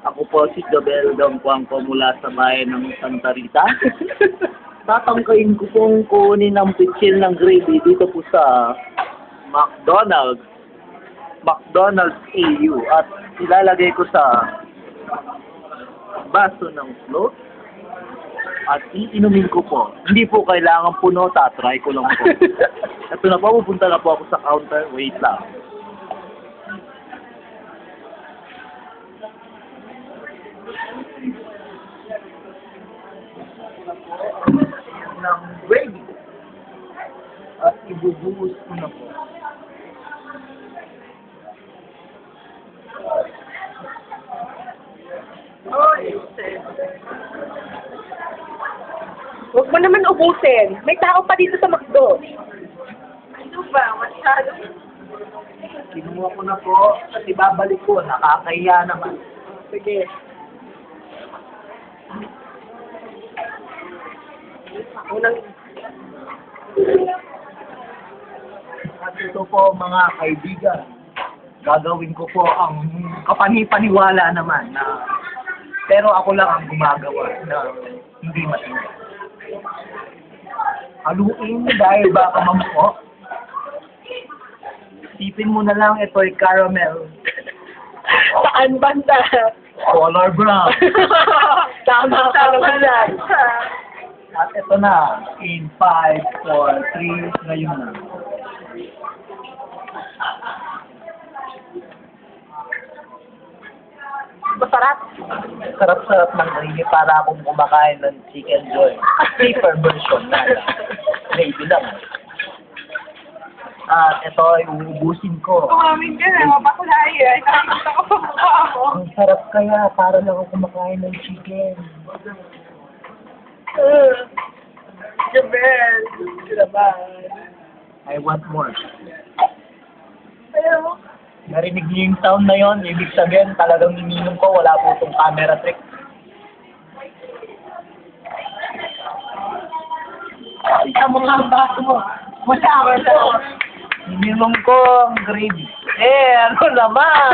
Ako po si Jobel Dampuangco mula sa bayan ng Santa Rita. Tatangkain ko pong kunin ang pitsil ng gravy dito po sa McDonald's AU at ilalagay ko sa baso ng float at iinumin ko po. Hindi po kailangan puno, tatry ko lang po. Ito na po, pupunta na po ako sa counter. Wait lang. Ng gravy at ibubuhos ko na po. Huwag mo naman ubusin. May tao pa dito sa McDo. Ano ba? Masyado. Kinuha ko na po at ibabalik ko. Nakakahiya naman. Sige. Unang... At ito po mga kaibigan, gagawin ko po ang kapani-paniwala naman na pero ako lang ang gumagawa na hindi matindi. Haluin dahil baka mamuo. Isipin mo na lang ito'y caramel. Saan banda? Color brown. Tama ka naman yan. At ito na, in 5, 4, 3, ngayon na. Masarap. Sarap-sarap ng gravy para akong kumakain ng chicken joy. Safer version na. Gravy lang. At ito ay uubusin ko. Kumamin ka na, mapakulay. Ay, nakikita ko pa mukha ako. Ang sarap kaya, para lang ako kumakain ng chicken. Jabel. Grabe. I want more. Pero, Narinig niyo yung sound na yon, ibig sabihin talagang ininom ko, wala po itong camera trick. kita mo nga ang baso mo. Wala. Ininom ko ang gravy. Ano naman?